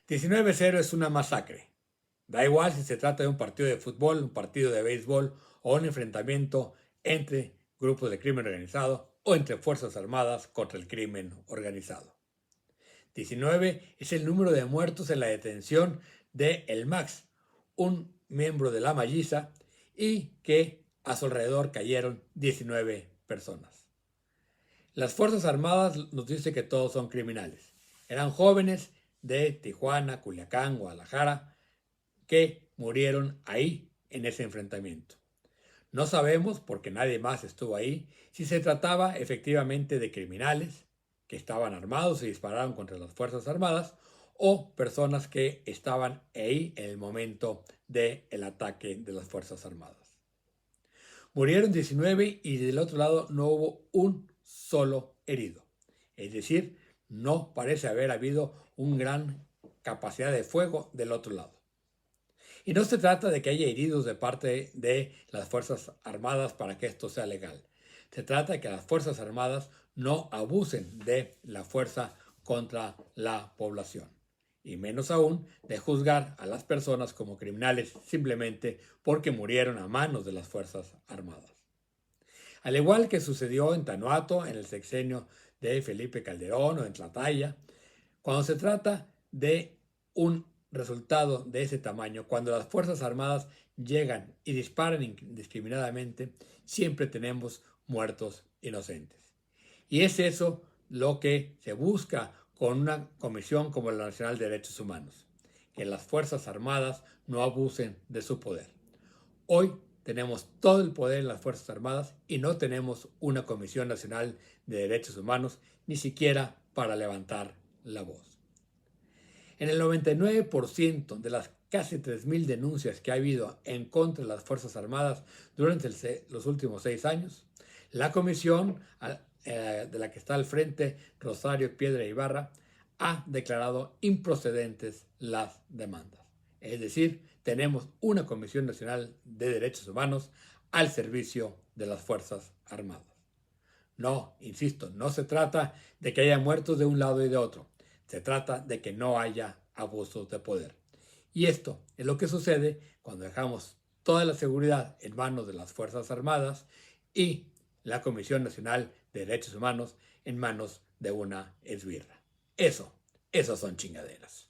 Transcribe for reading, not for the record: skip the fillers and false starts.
19-0 es una masacre. Da igual si se trata de un partido de fútbol, un partido de béisbol o un enfrentamiento entre grupos de crimen organizado o entre fuerzas armadas contra el crimen organizado. 19 es el número de muertos en la detención de El Max, un miembro de la Malliza, y que a su alrededor cayeron 19 personas. Las Fuerzas Armadas nos dicen que todos son criminales. Eran jóvenes de Tijuana, Culiacán, Guadalajara, que murieron ahí en ese enfrentamiento. No sabemos, porque nadie más estuvo ahí, si se trataba efectivamente de criminales que estaban armados y dispararon contra las Fuerzas Armadas o personas que estaban ahí en el momento del ataque de las Fuerzas Armadas. Murieron 19 y del otro lado no hubo un solo herido. Es decir, no parece haber habido una gran capacidad de fuego del otro lado. Y no se trata de que haya heridos de parte de las Fuerzas Armadas para que esto sea legal. Se trata de que las Fuerzas Armadas no abusen de la fuerza contra la población. Y menos aún de juzgar a las personas como criminales simplemente porque murieron a manos de las Fuerzas Armadas. Al igual que sucedió en Tanuato en el sexenio de Felipe Calderón o en Tlataya, cuando se trata de un resultado de ese tamaño, cuando las Fuerzas Armadas llegan y disparan indiscriminadamente, siempre tenemos muertos inocentes. Y es eso lo que se busca con una comisión como la Nacional de Derechos Humanos, que las Fuerzas Armadas no abusen de su poder. Hoy tenemos todo el poder en las Fuerzas Armadas y no tenemos una Comisión Nacional de Derechos Humanos, ni siquiera para levantar la voz. En el 99% de las casi 3.000 denuncias que ha habido en contra de las Fuerzas Armadas durante los últimos 6 años, la comisión de la que está al frente Rosario Piedra Ibarra ha declarado improcedentes las demandas. Es decir, tenemos una Comisión Nacional de Derechos Humanos al servicio de las Fuerzas Armadas. No, insisto, no se trata de que haya muertos de un lado y de otro. Se trata de que no haya abusos de poder. Y esto es lo que sucede cuando dejamos toda la seguridad en manos de las Fuerzas Armadas y la Comisión Nacional de Derechos Humanos en manos de una esbirra. Eso son chingaderas.